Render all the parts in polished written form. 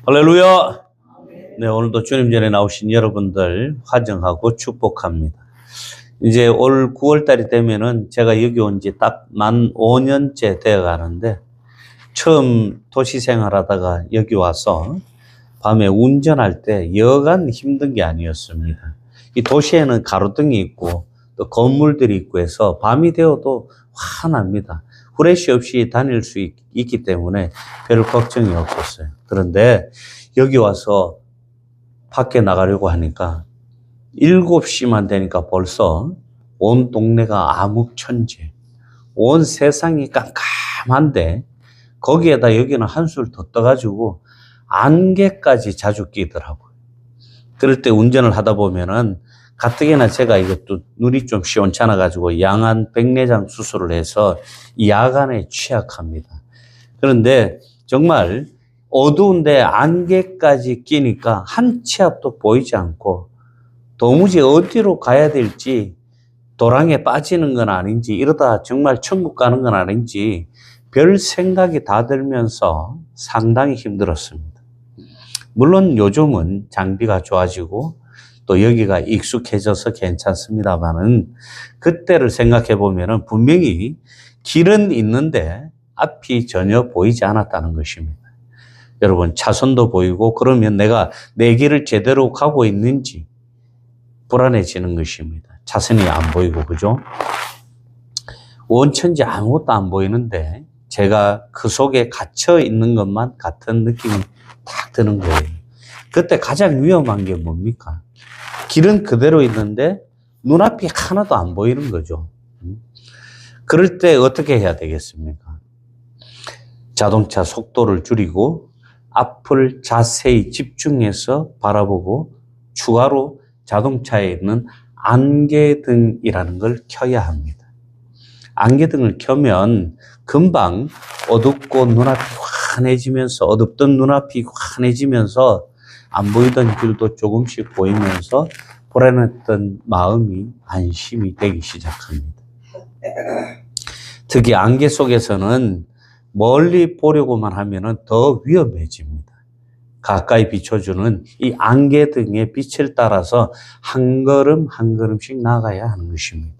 할렐루야! 네, 오늘도 주님 전에 나오신 여러분들 환영하고 축복합니다. 이제 올 9월달이 되면은 제가 여기 온 지 딱 만 5년째 되어 가는데, 처음 도시 생활하다가 여기 와서 밤에 운전할 때 여간 힘든 게 아니었습니다. 이 도시에는 가로등이 있고 또 건물들이 있고 해서 밤이 되어도 환합니다. 후레쉬 없이 다닐 수 있기 때문에 별 걱정이 없었어요. 그런데 여기 와서 밖에 나가려고 하니까 7시만 되니까 벌써 온 동네가 암흑천재, 온 세상이 깜깜한데 거기에다 여기는 한술 더 떠가지고 안개까지 자주 끼더라고요. 그럴 때 운전을 하다 보면은 가뜩이나 제가 이것도 눈이 좀 시원찮아가지고 양안 백내장 수술을 해서 야간에 취약합니다. 그런데 정말 어두운데 안개까지 끼니까 한 치 앞도 보이지 않고 도무지 어디로 가야 될지, 도랑에 빠지는 건 아닌지, 이러다 정말 천국 가는 건 아닌지 별 생각이 다 들면서 상당히 힘들었습니다. 물론 요즘은 장비가 좋아지고 또 여기가 익숙해져서 괜찮습니다만은, 그때를 생각해 보면은 분명히 길은 있는데 앞이 전혀 보이지 않았다는 것입니다. 여러분, 차선도 보이고 그러면 내가 내 길을 제대로 가고 있는지 불안해지는 것입니다. 차선이 안 보이고, 그죠? 원천지 아무것도 안 보이는데 제가 그 속에 갇혀 있는 것만 같은 느낌이 딱 드는 거예요. 그때 가장 위험한 게 뭡니까? 길은 그대로 있는데 눈앞이 하나도 안 보이는 거죠. 그럴 때 어떻게 해야 되겠습니까? 자동차 속도를 줄이고 앞을 자세히 집중해서 바라보고 추가로 자동차에 있는 안개등이라는 걸 켜야 합니다. 안개등을 켜면 금방 어둡고 눈앞이 환해지면서, 어둡던 눈앞이 환해지면서 안 보이던 길도 조금씩 보이면서 불안했던 마음이 안심이 되기 시작합니다. 특히 안개 속에서는 멀리 보려고만 하면은 더 위험해집니다. 가까이 비춰주는 이 안개등의 빛을 따라서 한 걸음 한 걸음씩 나가야 하는 것입니다.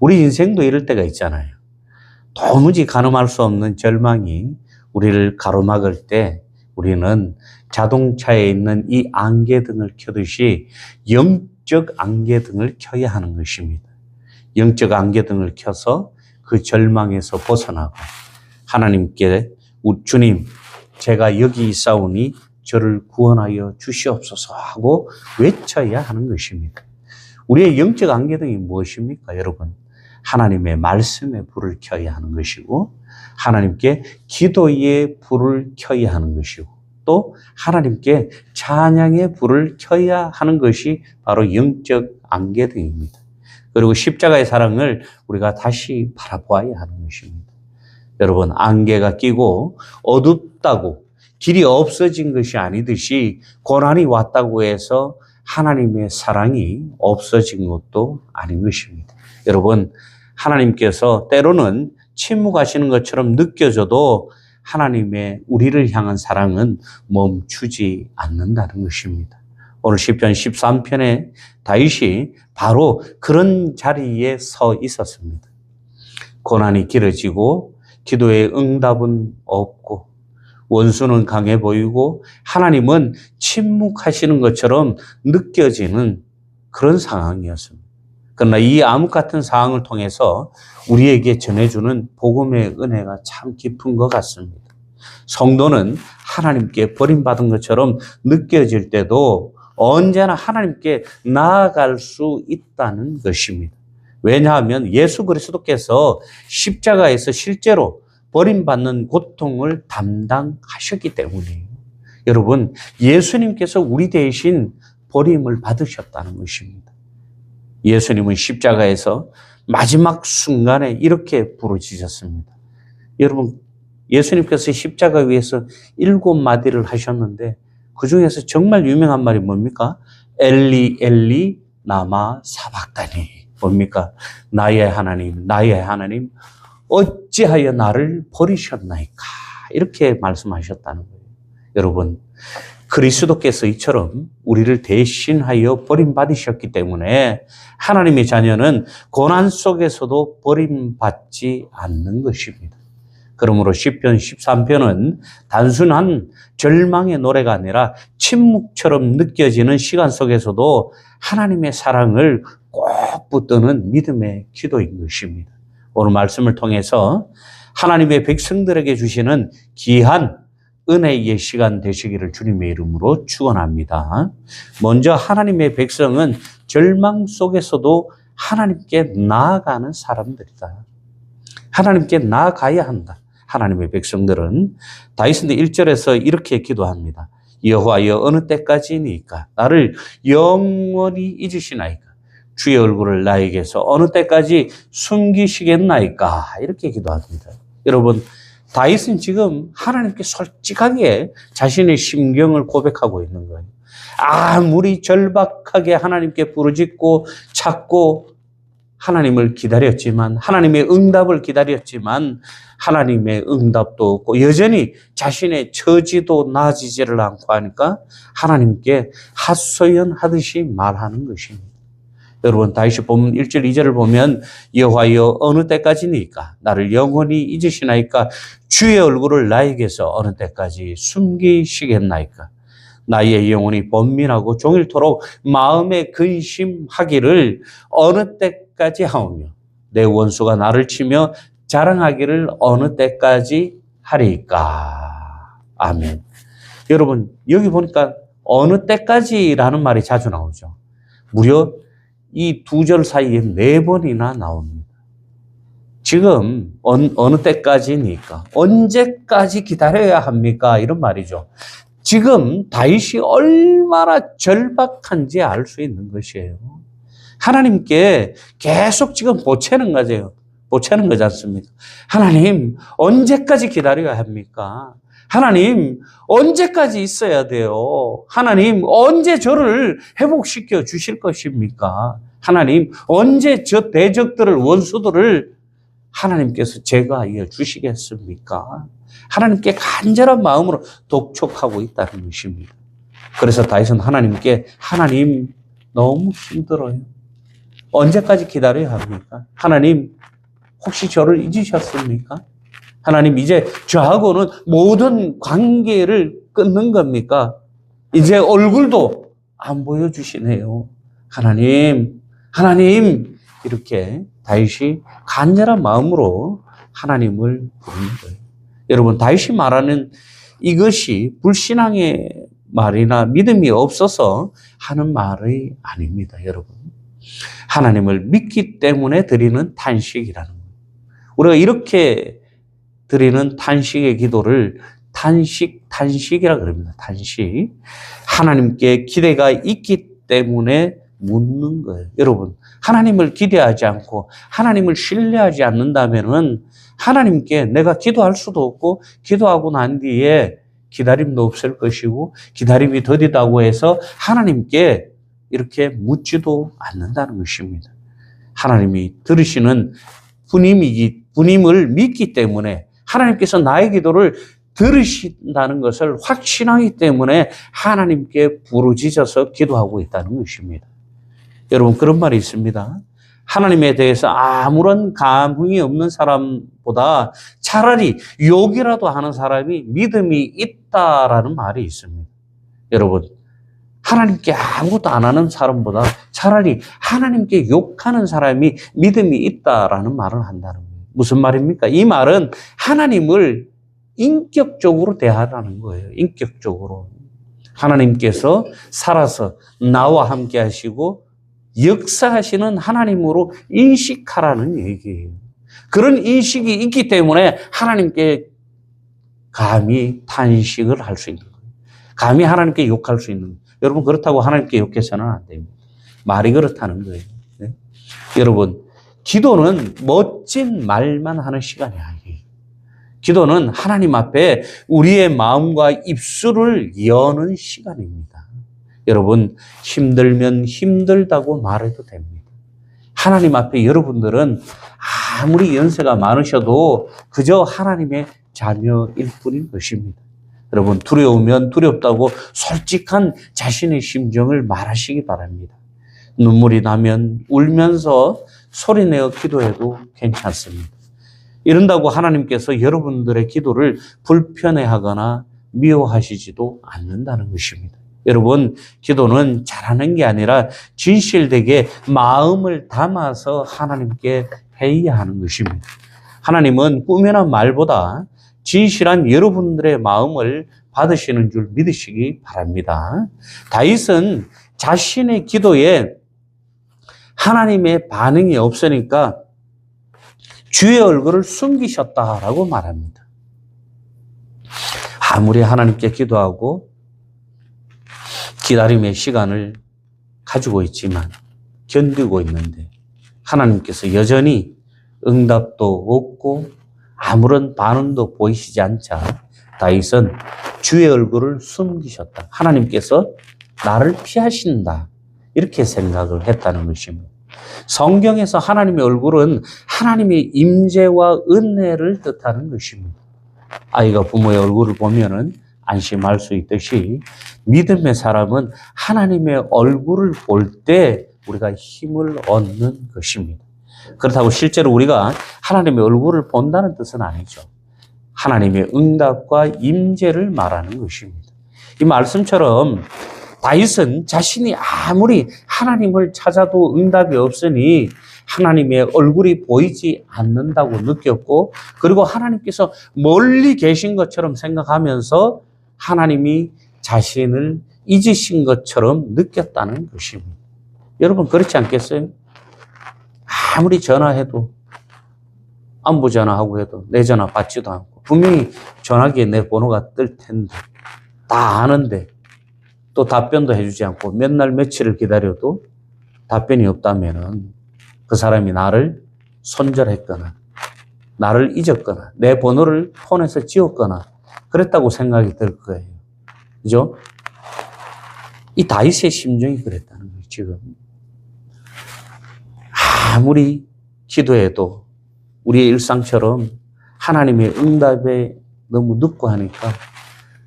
우리 인생도 이럴 때가 있잖아요. 도무지 가늠할 수 없는 절망이 우리를 가로막을 때 우리는 자동차에 있는 이 안개등을 켜듯이 영적 안개등을 켜야 하는 것입니다. 영적 안개등을 켜서 그 절망에서 벗어나고 하나님께 주님, 제가 여기 있사오니 저를 구원하여 주시옵소서 하고 외쳐야 하는 것입니다. 우리의 영적 안개등이 무엇입니까, 여러분? 하나님의 말씀의 불을 켜야 하는 것이고, 하나님께 기도의 불을 켜야 하는 것이고, 또 하나님께 찬양의 불을 켜야 하는 것이 바로 영적 안개등입니다. 그리고 십자가의 사랑을 우리가 다시 바라보아야 하는 것입니다. 여러분, 안개가 끼고 어둡다고 길이 없어진 것이 아니듯이 고난이 왔다고 해서 하나님의 사랑이 없어진 것도 아닌 것입니다. 여러분, 하나님께서 때로는 침묵하시는 것처럼 느껴져도 하나님의 우리를 향한 사랑은 멈추지 않는다는 것입니다. 오늘 시편 13편에 다윗이 바로 그런 자리에 서 있었습니다. 고난이 길어지고 기도의 응답은 없고 원수는 강해 보이고 하나님은 침묵하시는 것처럼 느껴지는 그런 상황이었습니다. 그러나 이 암흑 같은 상황을 통해서 우리에게 전해주는 복음의 은혜가 참 깊은 것 같습니다. 성도는 하나님께 버림받은 것처럼 느껴질 때도 언제나 하나님께 나아갈 수 있다는 것입니다. 왜냐하면 예수 그리스도께서 십자가에서 실제로 버림받는 고통을 담당하셨기 때문이에요. 여러분, 예수님께서 우리 대신 버림을 받으셨다는 것입니다. 예수님은 십자가에서 마지막 순간에 이렇게 부르짖었습니다. 여러분, 예수님께서 십자가 위에서 7마디를 하셨는데 그 중에서 정말 유명한 말이 뭡니까? 엘리 엘리 라마 사박다니. 뭡니까? 나의 하나님, 나의 하나님, 어찌하여 나를 버리셨나이까? 이렇게 말씀하셨다는 거예요. 여러분, 그리스도께서 이처럼 우리를 대신하여 버림받으셨기 때문에 하나님의 자녀는 고난 속에서도 버림받지 않는 것입니다. 그러므로 시편 13편은 단순한 절망의 노래가 아니라 침묵처럼 느껴지는 시간 속에서도 하나님의 사랑을 꼭 붙드는 믿음의 기도인 것입니다. 오늘 말씀을 통해서 하나님의 백성들에게 주시는 귀한 은혜의 시간 되시기를 주님의 이름으로 축원합니다. 먼저 하나님의 백성은 절망 속에서도 하나님께 나아가는 사람들이다. 하나님께 나아가야 한다. 하나님의 백성들은 다윗은 1절에서 이렇게 기도합니다. 여호와여 어느 때까지니까 나를 영원히 잊으시나이까 주의 얼굴을 나에게서 어느 때까지 숨기시겠나이까 이렇게 기도합니다. 여러분 다윗은 지금 하나님께 솔직하게 자신의 심경을 고백하고 있는 거예요. 아무리 절박하게 하나님께 부르짖고 찾고 하나님을 기다렸지만 하나님의 응답을 기다렸지만 하나님의 응답도 없고 여전히 자신의 처지도 나아지지를 않고 하니까 하나님께 하소연하듯이 말하는 것입니다. 여러분 다윗이 보면 1절 2절을 보면 여호와여 어느 때까지니까 나를 영원히 잊으시나이까 주의 얼굴을 나에게서 어느 때까지 숨기시겠나이까 나의 영혼이 번민하고 종일토록 마음에 근심하기를 어느 때까지 하오며 내 원수가 나를 치며 자랑하기를 어느 때까지 하리까. 아멘. 여러분 여기 보니까 어느 때까지라는 말이 자주 나오죠. 무려 이 두 절 사이에 4번이나 나옵니다. 지금 어느 때까지니까 언제까지 기다려야 합니까? 이런 말이죠. 지금 다윗이 얼마나 절박한지 알 수 있는 것이에요. 하나님께 계속 지금 보채는 거죠. 보채는 거지 않습니까? 하나님 언제까지 기다려야 합니까? 하나님 언제까지 있어야 돼요? 하나님 언제 저를 회복시켜 주실 것입니까? 하나님 언제 저 대적들을 원수들을 하나님께서 제거하여 주시겠습니까? 하나님께 간절한 마음으로 독촉하고 있다는 것입니다. 그래서 다윗은 하나님께 하나님 너무 힘들어요. 언제까지 기다려야 합니까? 하나님 혹시 저를 잊으셨습니까? 하나님 이제 저하고는 모든 관계를 끊는 겁니까? 이제 얼굴도 안 보여주시네요. 하나님 이렇게 다윗이 간절한 마음으로 하나님을 부르는 거예요. 여러분 다윗이 말하는 이것이 불신앙의 말이나 믿음이 없어서 하는 말이 아닙니다. 여러분 하나님을 믿기 때문에 드리는 탄식이라는 거예요. 우리가 이렇게 드리는 탄식의 기도를 탄식이라고 그럽니다. 탄식. 하나님께 기대가 있기 때문에 묻는 거예요. 여러분, 하나님을 기대하지 않고 하나님을 신뢰하지 않는다면은 하나님께 내가 기도할 수도 없고 기도하고 난 뒤에 기다림도 없을 것이고 기다림이 더디다고 해서 하나님께 이렇게 묻지도 않는다는 것입니다. 하나님이 들으시는 분임을 믿기 때문에 하나님께서 나의 기도를 들으신다는 것을 확신하기 때문에 하나님께 부르짖어서 기도하고 있다는 것입니다. 여러분 그런 말이 있습니다. 하나님에 대해서 아무런 감흥이 없는 사람보다 차라리 욕이라도 하는 사람이 믿음이 있다라는 말이 있습니다. 여러분 하나님께 아무것도 안 하는 사람보다 차라리 하나님께 욕하는 사람이 믿음이 있다라는 말을 한다는 거예요. 무슨 말입니까? 이 말은 하나님을 인격적으로 대하라는 거예요. 인격적으로. 하나님께서 살아서 나와 함께 하시고 역사하시는 하나님으로 인식하라는 얘기예요. 그런 인식이 있기 때문에 하나님께 감히 탄식을 할 수 있는 거예요. 감히 하나님께 욕할 수 있는 거예요. 여러분 그렇다고 하나님께 욕해서는 안 됩니다. 말이 그렇다는 거예요. 네? 여러분 기도는 멋진 말만 하는 시간이 아니에요. 기도는 하나님 앞에 우리의 마음과 입술을 여는 시간입니다. 여러분 힘들면 힘들다고 말해도 됩니다. 하나님 앞에 여러분들은 아무리 연세가 많으셔도 그저 하나님의 자녀일 뿐인 것입니다. 여러분, 두려우면 두렵다고 솔직한 자신의 심정을 말하시기 바랍니다. 눈물이 나면 울면서 소리내어 기도해도 괜찮습니다. 이런다고 하나님께서 여러분들의 기도를 불편해하거나 미워하시지도 않는다는 것입니다. 여러분, 기도는 잘하는 게 아니라 진실되게 마음을 담아서 하나님께 해야 하는 것입니다. 하나님은 꾸며난 말보다 진실한 여러분들의 마음을 받으시는 줄 믿으시기 바랍니다. 다윗은 자신의 기도에 하나님의 반응이 없으니까 주의 얼굴을 숨기셨다라고 말합니다. 아무리 하나님께 기도하고 기다림의 시간을 가지고 있지만 견디고 있는데 하나님께서 여전히 응답도 없고 아무런 반응도 보이시지 않자 다윗은 주의 얼굴을 숨기셨다. 하나님께서 나를 피하신다. 이렇게 생각을 했다는 것입니다. 성경에서 하나님의 얼굴은 하나님의 임재와 은혜를 뜻하는 것입니다. 아이가 부모의 얼굴을 보면은 안심할 수 있듯이 믿음의 사람은 하나님의 얼굴을 볼 때 우리가 힘을 얻는 것입니다. 그렇다고 실제로 우리가 하나님의 얼굴을 본다는 뜻은 아니죠. 하나님의 응답과 임재를 말하는 것입니다. 이 말씀처럼 다윗은 자신이 아무리 하나님을 찾아도 응답이 없으니 하나님의 얼굴이 보이지 않는다고 느꼈고, 그리고 하나님께서 멀리 계신 것처럼 생각하면서 하나님이 자신을 잊으신 것처럼 느꼈다는 것입니다. 여러분, 그렇지 않겠어요? 아무리 전화해도, 안부 전화하고 해도 내 전화 받지도 않고, 분명히 전화기에 내 번호가 뜰 텐데, 다 아는데 또 답변도 해주지 않고 몇 날 며칠을 기다려도 답변이 없다면은 그 사람이 나를 손절했거나 나를 잊었거나 내 번호를 폰에서 지웠거나 그랬다고 생각이 들 거예요. 그죠? 이 다윗의 심정이 그랬다는 거예요, 지금. 아무리 기도해도 우리의 일상처럼 하나님의 응답에 너무 늦고 하니까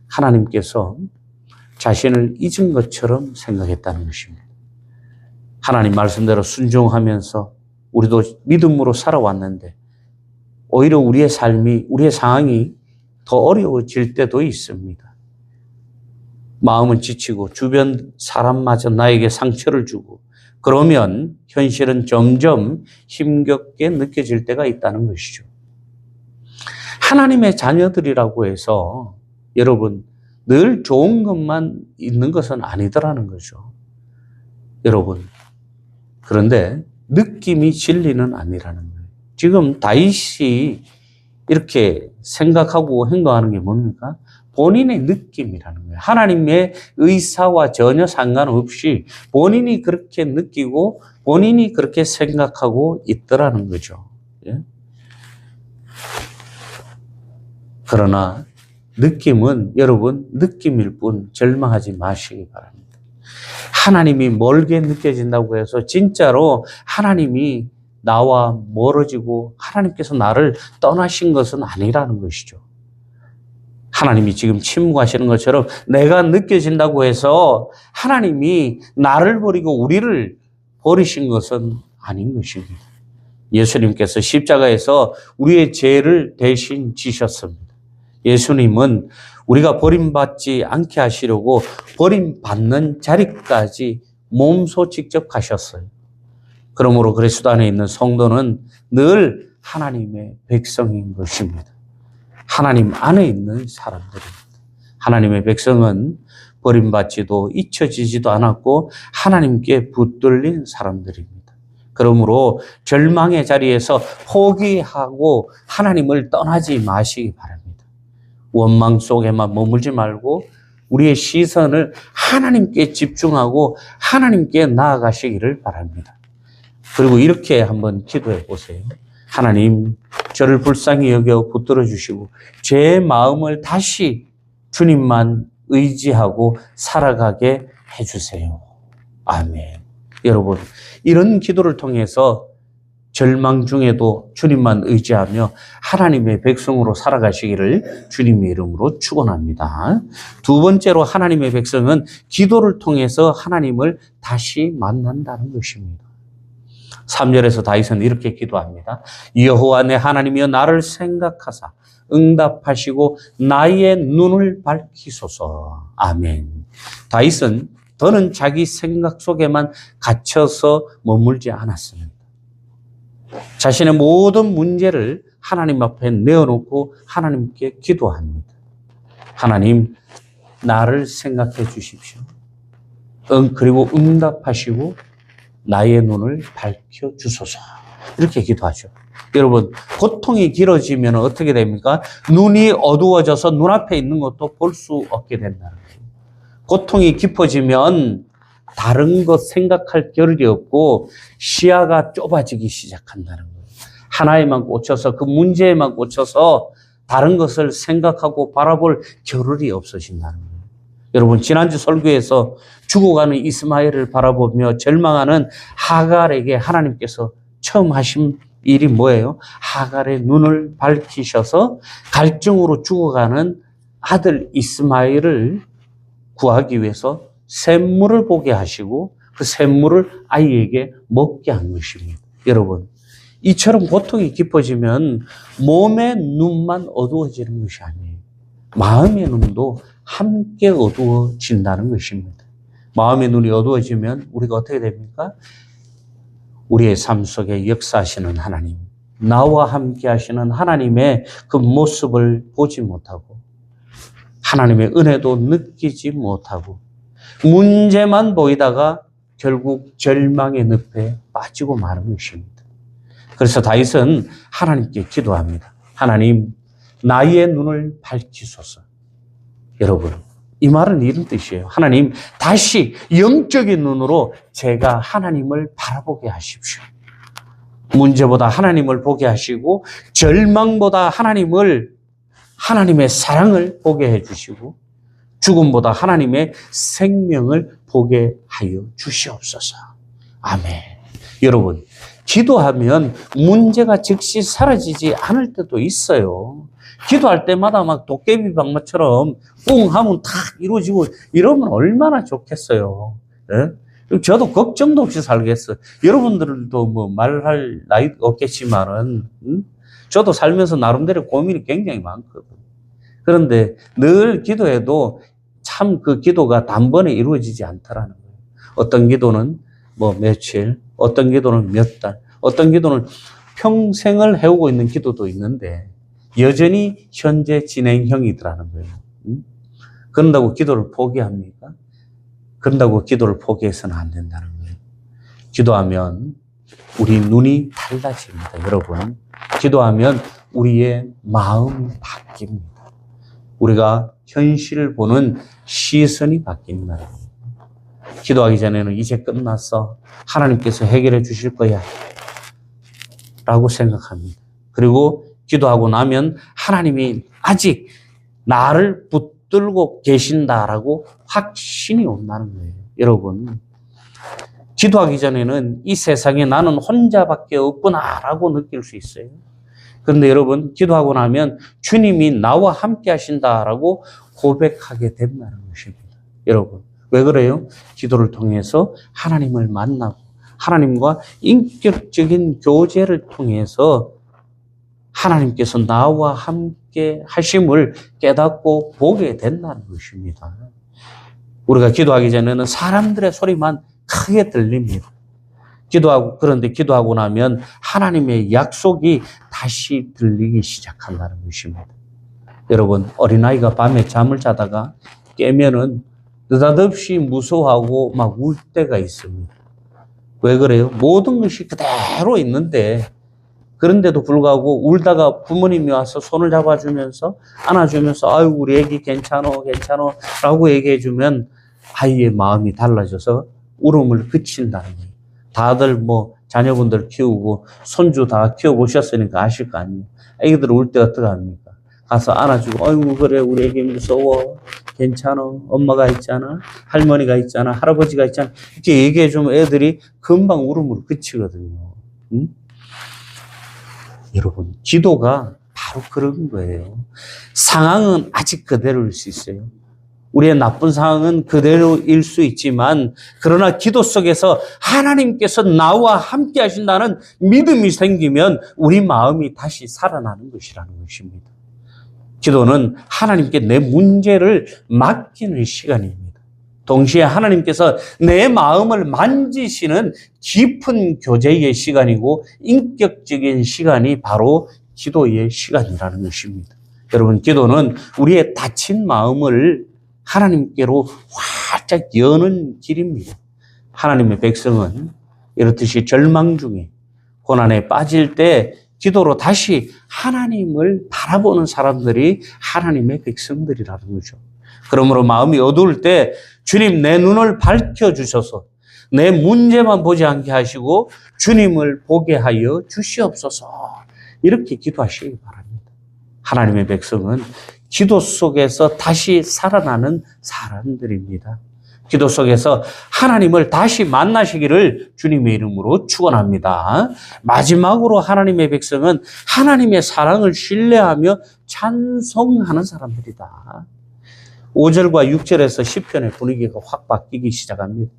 하나님께서 자신을 잊은 것처럼 생각했다는 것입니다. 하나님 말씀대로 순종하면서 우리도 믿음으로 살아왔는데 오히려 우리의 삶이, 우리의 상황이 더 어려워질 때도 있습니다. 마음은 지치고 주변 사람마저 나에게 상처를 주고 그러면 현실은 점점 힘겹게 느껴질 때가 있다는 것이죠. 하나님의 자녀들이라고 해서 여러분 늘 좋은 것만 있는 것은 아니더라는 거죠. 여러분, 그런데 느낌이 진리는 아니라는 거예요. 지금 다윗이 이렇게 생각하고 행동하는 게 뭡니까? 본인의 느낌이라는 거예요. 하나님의 의사와 전혀 상관없이 본인이 그렇게 느끼고 본인이 그렇게 생각하고 있더라는 거죠. 예? 그러나 느낌은 여러분 느낌일 뿐 절망하지 마시기 바랍니다. 하나님이 멀게 느껴진다고 해서 진짜로 하나님이 나와 멀어지고 하나님께서 나를 떠나신 것은 아니라는 것이죠. 하나님이 지금 침묵하시는 것처럼 내가 느껴진다고 해서 하나님이 나를 버리고 우리를 버리신 것은 아닌 것입니다. 예수님께서 십자가에서 우리의 죄를 대신 지셨습니다. 예수님은 우리가 버림받지 않게 하시려고 버림받는 자리까지 몸소 직접 가셨어요. 그러므로 그리스도 안에 있는 성도는 늘 하나님의 백성인 것입니다. 하나님 안에 있는 사람들입니다. 하나님의 백성은 버림받지도 잊혀지지도 않았고 하나님께 붙들린 사람들입니다. 그러므로 절망의 자리에서 포기하고 하나님을 떠나지 마시기 바랍니다. 원망 속에만 머물지 말고 우리의 시선을 하나님께 집중하고 하나님께 나아가시기를 바랍니다. 그리고 이렇게 한번 기도해 보세요. 하나님, 저를 불쌍히 여겨 붙들어 주시고 제 마음을 다시 주님만 의지하고 살아가게 해주세요. 아멘. 여러분, 이런 기도를 통해서 절망 중에도 주님만 의지하며 하나님의 백성으로 살아가시기를 주님의 이름으로 축원합니다. 두 번째로 하나님의 백성은 기도를 통해서 하나님을 다시 만난다는 것입니다. 3절에서 다윗은 이렇게 기도합니다. 여호와 내 하나님이여 나를 생각하사 응답하시고 나의 눈을 밝히소서. 아멘. 다윗은 더는 자기 생각 속에만 갇혀서 머물지 않았습니다. 자신의 모든 문제를 하나님 앞에 내어놓고 하나님께 기도합니다. 하나님, 나를 생각해 주십시오. 그리고 응답하시고 나의 눈을 밝혀 주소서. 이렇게 기도하죠. 여러분, 고통이 길어지면 어떻게 됩니까? 눈이 어두워져서 눈앞에 있는 것도 볼 수 없게 된다는 거예요. 고통이 깊어지면 다른 것 생각할 겨를이 없고 시야가 좁아지기 시작한다는 거예요. 하나에만 꽂혀서 그 문제에만 꽂혀서 다른 것을 생각하고 바라볼 겨를이 없어진다는 거예요. 여러분, 지난주 설교에서 죽어가는 이스마엘을 바라보며 절망하는 하갈에게 하나님께서 처음 하신 일이 뭐예요? 하갈의 눈을 밝히셔서 갈증으로 죽어가는 아들 이스마엘을 구하기 위해서 샘물을 보게 하시고 그 샘물을 아이에게 먹게 한 것입니다. 여러분, 이처럼 고통이 깊어지면 몸의 눈만 어두워지는 것이 아니에요. 마음의 눈도 함께 어두워진다는 것입니다. 마음의 눈이 어두워지면 우리가 어떻게 됩니까? 우리의 삶 속에 역사하시는 하나님, 나와 함께 하시는 하나님의 그 모습을 보지 못하고 하나님의 은혜도 느끼지 못하고 문제만 보이다가 결국 절망의 늪에 빠지고 마는 것입니다. 그래서 다윗은 하나님께 기도합니다. 하나님, 나의 눈을 밝히소서. 여러분, 이 말은 이런 뜻이에요. 하나님, 다시 영적인 눈으로 제가 하나님을 바라보게 하십시오. 문제보다 하나님을 보게 하시고 절망보다 하나님의 사랑을 보게 해주시고 죽음보다 하나님의 생명을 보게 하여 주시옵소서. 아멘. 여러분, 기도하면 문제가 즉시 사라지지 않을 때도 있어요. 기도할 때마다 막 도깨비 방망처럼 뿡 하면 탁 이루어지고 이러면 얼마나 좋겠어요. 네? 저도 걱정도 없이 살겠어요. 여러분들도 뭐 말할 나이 없겠지만은, 저도 살면서 나름대로 고민이 굉장히 많거든요. 그런데 늘 기도해도 참 그 기도가 단번에 이루어지지 않더라는 거예요. 어떤 기도는 뭐 며칠, 어떤 기도는 몇 달, 어떤 기도는 평생을 해오고 있는 기도도 있는데 여전히 현재 진행형이더라는 거예요. 그런다고 기도를 포기합니까? 그런다고 기도를 포기해서는 안 된다는 거예요. 기도하면 우리 눈이 달라집니다, 여러분. 기도하면 우리의 마음이 바뀝니다. 우리가 현실을 보는 시선이 바뀝니다. 기도하기 전에는 이제 끝났어. 하나님께서 해결해 주실 거야. 라고 생각합니다. 그리고 기도하고 나면 하나님이 아직 나를 붙들고 계신다라고 확신이 온다는 거예요. 여러분, 기도하기 전에는 이 세상에 나는 혼자밖에 없구나라고 느낄 수 있어요. 그런데 여러분, 기도하고 나면 주님이 나와 함께 하신다라고 고백하게 된다는 것입니다. 여러분, 왜 그래요? 기도를 통해서 하나님을 만나고 하나님과 인격적인 교제를 통해서 하나님께서 나와 함께 하심을 깨닫고 보게 된다는 것입니다. 우리가 기도하기 전에는 사람들의 소리만 크게 들립니다. 그런데 기도하고 나면 하나님의 약속이 다시 들리기 시작한다는 것입니다. 여러분, 어린아이가 밤에 잠을 자다가 깨면은 느닷없이 무서워하고 막 울 때가 있습니다. 왜 그래요? 모든 것이 그대로 있는데, 그런데도 불구하고 울다가 부모님이 와서 손을 잡아주면서 안아주면서 아유 우리 애기 괜찮어 라고 얘기해주면 아이의 마음이 달라져서 울음을 그친다는 거예요. 다들 뭐 자녀분들 키우고 손주 다 키워보셨으니까 아실 거 아니에요. 애기들 울 때 어떻게 합니까? 가서 안아주고 아이고 그래 우리 애기 무서워 괜찮아 엄마가 있잖아 할머니가 있잖아 할아버지가 있잖아 이렇게 얘기해주면 애들이 금방 울음을 그치거든요. 여러분, 기도가 바로 그런 거예요. 상황은 아직 그대로일 수 있어요. 우리의 나쁜 상황은 그대로일 수 있지만, 그러나 기도 속에서 하나님께서 나와 함께 하신다는 믿음이 생기면 우리 마음이 다시 살아나는 것이라는 것입니다. 기도는 하나님께 내 문제를 맡기는 시간입니다. 동시에 하나님께서 내 마음을 만지시는 깊은 교제의 시간이고 인격적인 시간이 바로 기도의 시간이라는 것입니다. 여러분, 기도는 우리의 닫힌 마음을 하나님께로 활짝 여는 길입니다. 하나님의 백성은 이렇듯이 절망 중에 고난에 빠질 때 기도로 다시 하나님을 바라보는 사람들이 하나님의 백성들이라는 거죠. 그러므로 마음이 어두울 때 주님 내 눈을 밝혀주셔서 내 문제만 보지 않게 하시고 주님을 보게 하여 주시옵소서, 이렇게 기도하시기 바랍니다. 하나님의 백성은 기도 속에서 다시 살아나는 사람들입니다. 기도 속에서 하나님을 다시 만나시기를 주님의 이름으로 축원합니다. 마지막으로 하나님의 백성은 하나님의 사랑을 신뢰하며 찬송하는 사람들이다. 5절과 6절에서 시편의 분위기가 확 바뀌기 시작합니다.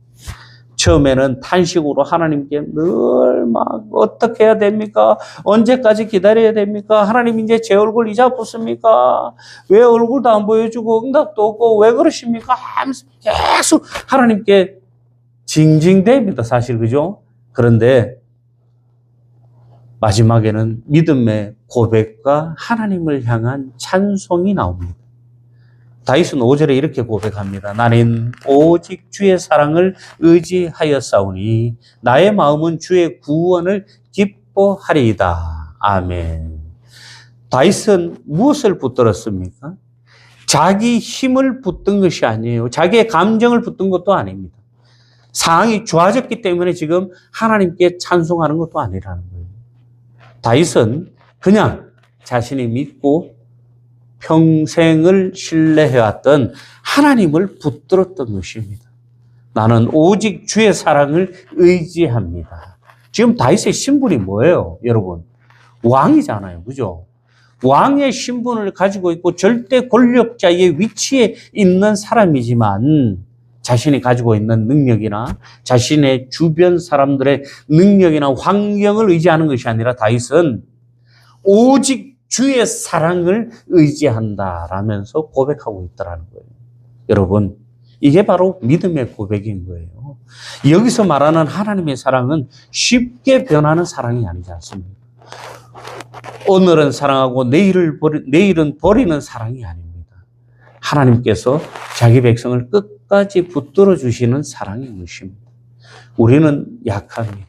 처음에는 탄식으로 하나님께 늘 막 어떻게 해야 됩니까? 언제까지 기다려야 됩니까? 하나님 이제 제 얼굴 잊어보습니까? 왜 얼굴도 안 보여주고 응답도 없고 왜 그러십니까? 하면서 계속 하나님께 징징댑니다. 사실 그죠? 그런데 마지막에는 믿음의 고백과 하나님을 향한 찬송이 나옵니다. 다윗은 5절에 이렇게 고백합니다. 나는 오직 주의 사랑을 의지하였사오니 나의 마음은 주의 구원을 기뻐하리이다. 아멘. 다윗은 무엇을 붙들었습니까? 자기 힘을 붙든 것이 아니에요. 자기의 감정을 붙든 것도 아닙니다. 상황이 좋아졌기 때문에 지금 하나님께 찬송하는 것도 아니라는 거예요. 다윗은 그냥 자신이 믿고 평생을 신뢰해왔던 하나님을 붙들었던 것입니다. 나는 오직 주의 사랑을 의지합니다. 지금 다윗의 신분이 뭐예요, 여러분? 왕이잖아요, 그죠? 왕의 신분을 가지고 있고 절대 권력자의 위치에 있는 사람이지만 자신이 가지고 있는 능력이나 자신의 주변 사람들의 능력이나 환경을 의지하는 것이 아니라 다윗은 오직 주의 사랑을 의지한다라면서 고백하고 있더라는 거예요. 여러분, 이게 바로 믿음의 고백인 거예요. 여기서 말하는 하나님의 사랑은 쉽게 변하는 사랑이 아니지 않습니까? 오늘은 사랑하고 내일은 버리는 사랑이 아닙니다. 하나님께서 자기 백성을 끝까지 붙들어 주시는 사랑인 것입니다. 우리는 약합니다.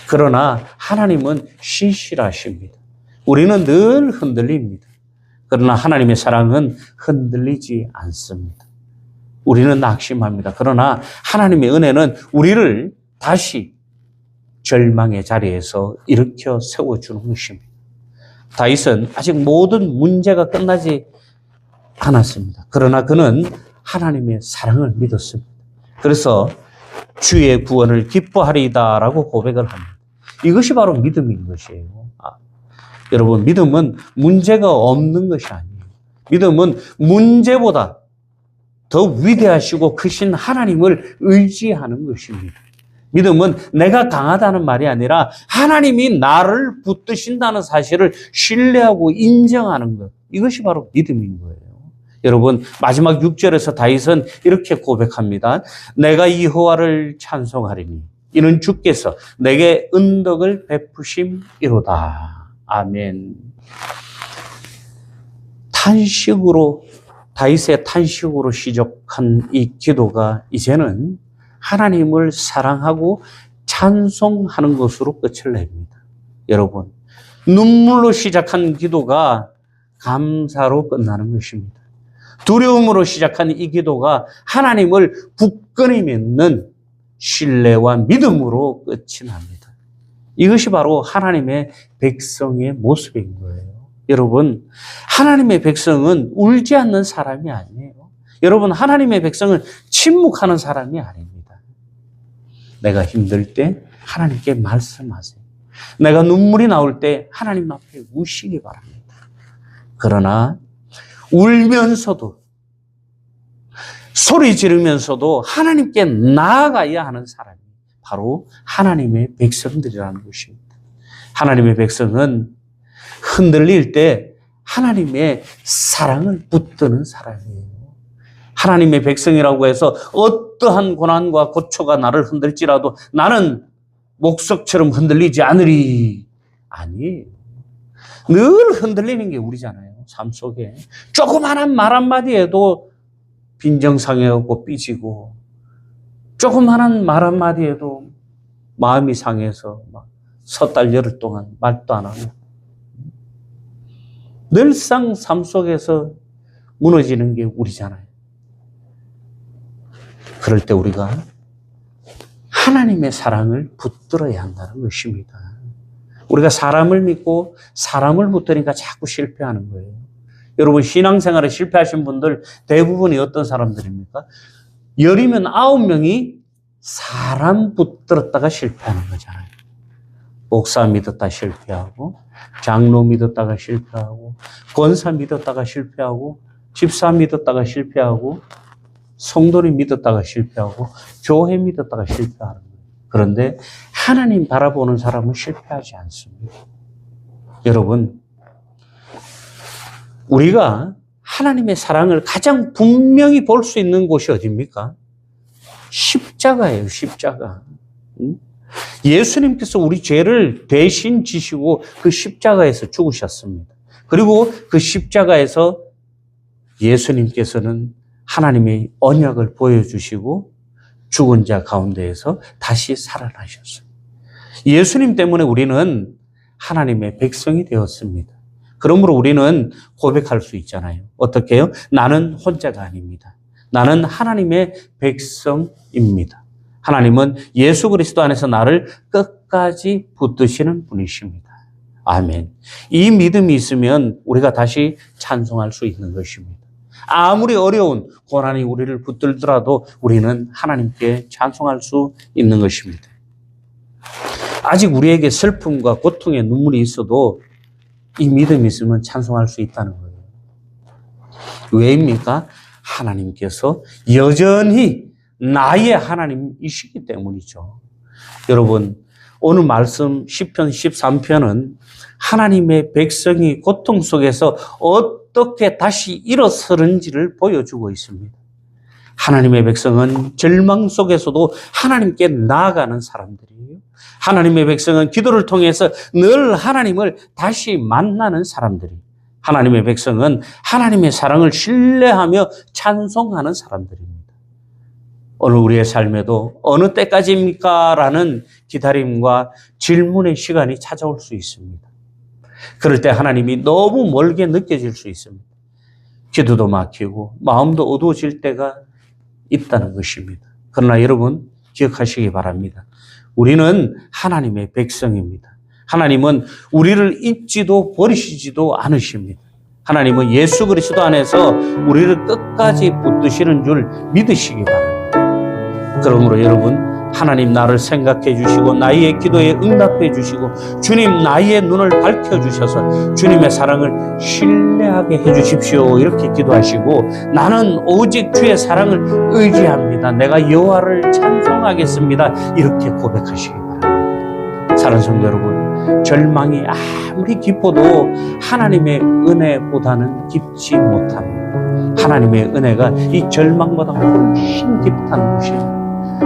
그러나 하나님은 신실하십니다. 우리는 늘 흔들립니다. 그러나 하나님의 사랑은 흔들리지 않습니다. 우리는 낙심합니다. 그러나 하나님의 은혜는 우리를 다시 절망의 자리에서 일으켜 세워주는 것입니다. 다윗은 아직 모든 문제가 끝나지 않았습니다. 그러나 그는 하나님의 사랑을 믿었습니다. 그래서 주의 구원을 기뻐하리이다라고 고백을 합니다. 이것이 바로 믿음인 것이에요. 여러분, 믿음은 문제가 없는 것이 아니에요. 믿음은 문제보다 더 위대하시고 크신 하나님을 의지하는 것입니다. 믿음은 내가 강하다는 말이 아니라 하나님이 나를 붙드신다는 사실을 신뢰하고 인정하는 것. 이것이 바로 믿음인 거예요. 여러분, 마지막 6절에서 다윗은 이렇게 고백합니다. 내가 여호와를 찬송하리니 이는 주께서 내게 은덕을 베푸심이로다. 아멘. 다윗의 탄식으로 시작한 이 기도가 이제는 하나님을 사랑하고 찬송하는 것으로 끝을 냅니다. 여러분, 눈물로 시작한 기도가 감사로 끝나는 것입니다. 두려움으로 시작한 이 기도가 하나님을 굳건히 믿는 신뢰와 믿음으로 끝이 납니다. 이것이 바로 하나님의 백성의 모습인 거예요. 여러분, 하나님의 백성은 울지 않는 사람이 아니에요. 여러분, 하나님의 백성은 침묵하는 사람이 아닙니다. 내가 힘들 때 하나님께 말씀하세요. 내가 눈물이 나올 때 하나님 앞에 우시기 바랍니다. 그러나 울면서도 소리 지르면서도 하나님께 나아가야 하는 사람이 바로 하나님의 백성들이라는 것입니다. 하나님의 백성은 흔들릴 때 하나님의 사랑을 붙드는 사람이에요. 하나님의 백성이라고 해서 어떠한 고난과 고초가 나를 흔들지라도 나는 목석처럼 흔들리지 않으리. 아니에요. 늘 흔들리는 게 우리잖아요. 삶 속에. 조그마한 말 한마디에도 빈정상해하고 삐지고, 조그마한 말 한마디에도 마음이 상해서 막 석 달 열흘 동안 말도 안 하고, 늘상 삶 속에서 무너지는 게 우리잖아요. 그럴 때 우리가 하나님의 사랑을 붙들어야 한다는 것입니다. 우리가 사람을 믿고 사람을 붙드니까 자꾸 실패하는 거예요. 여러분, 신앙생활에 실패하신 분들 대부분이 어떤 사람들입니까? 10이면 9명이 사람 붙들었다가 실패하는 거잖아요. 목사 믿었다 실패하고, 장로 믿었다가 실패하고, 권사 믿었다가 실패하고, 집사 믿었다가 실패하고, 성도를 믿었다가 실패하고, 교회 믿었다가 실패하는 거예요. 그런데 하나님 바라보는 사람은 실패하지 않습니다. 여러분, 우리가 하나님의 사랑을 가장 분명히 볼 수 있는 곳이 어디입니까? 십자가예요, 십자가. 예수님께서 우리 죄를 대신 지시고 그 십자가에서 죽으셨습니다. 그리고 그 십자가에서 예수님께서는 하나님의 언약을 보여주시고 죽은 자 가운데에서 다시 살아나셨어요. 예수님 때문에 우리는 하나님의 백성이 되었습니다. 그러므로 우리는 고백할 수 있잖아요. 어떻게 해요? 나는 혼자가 아닙니다. 나는 하나님의 백성입니다. 하나님은 예수 그리스도 안에서 나를 끝까지 붙드시는 분이십니다. 아멘. 이 믿음이 있으면 우리가 다시 찬송할 수 있는 것입니다. 아무리 어려운 고난이 우리를 붙들더라도 우리는 하나님께 찬송할 수 있는 것입니다. 아직 우리에게 슬픔과 고통의 눈물이 있어도 이 믿음이 있으면 찬송할 수 있다는 거예요. 왜입니까? 하나님께서 여전히 나의 하나님이시기 때문이죠. 여러분, 오늘 말씀 10편, 13편은 하나님의 백성이 고통 속에서 어떻게 다시 일어서는지를 보여주고 있습니다. 하나님의 백성은 절망 속에서도 하나님께 나아가는 사람들이에요. 하나님의 백성은 기도를 통해서 늘 하나님을 다시 만나는 사람들이에요. 하나님의 백성은 하나님의 사랑을 신뢰하며 찬송하는 사람들입니다. 오늘 우리의 삶에도 어느 때까지입니까? 라는 기다림과 질문의 시간이 찾아올 수 있습니다. 그럴 때 하나님이 너무 멀게 느껴질 수 있습니다. 기도도 막히고 마음도 어두워질 때가 있다는 것입니다. 그러나 여러분 기억하시기 바랍니다. 우리는 하나님의 백성입니다. 하나님은 우리를 잊지도 버리시지도 않으십니다. 하나님은 예수 그리스도 안에서 우리를 끝까지 붙드시는 줄 믿으시기 바랍니다. 그러므로 여러분, 하나님 나를 생각해 주시고 나의 기도에 응답해 주시고 주님 나의 눈을 밝혀 주셔서 주님의 사랑을 신뢰하게 해 주십시오. 이렇게 기도하시고 나는 오직 주의 사랑을 의지합니다. 내가 여호와를 찬송하겠습니다. 이렇게 고백하시기 바랍니다. 사랑하는 성도 여러분, 절망이 아무리 깊어도 하나님의 은혜보다는 깊지 못합니다. 하나님의 은혜가 이 절망보다 훨씬 깊다는 것이에요.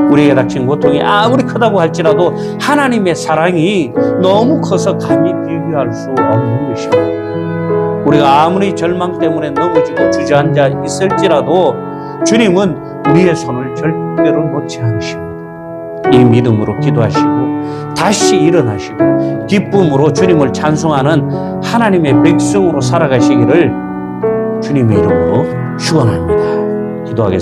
우리에게 닥친 고통이 아무리 크다고 할지라도 하나님의 사랑이 너무 커서 감히 비교할 수 없는 것입니다. 우리가 아무리 절망 때문에 넘어지고 주저앉아 있을지라도 주님은 우리의 손을 절대로 놓지 않으십니다. 이 믿음으로 기도하시고 다시 일어나시고 기쁨으로 주님을 찬송하는 하나님의 백성으로 살아가시기를 주님의 이름으로 축원합니다.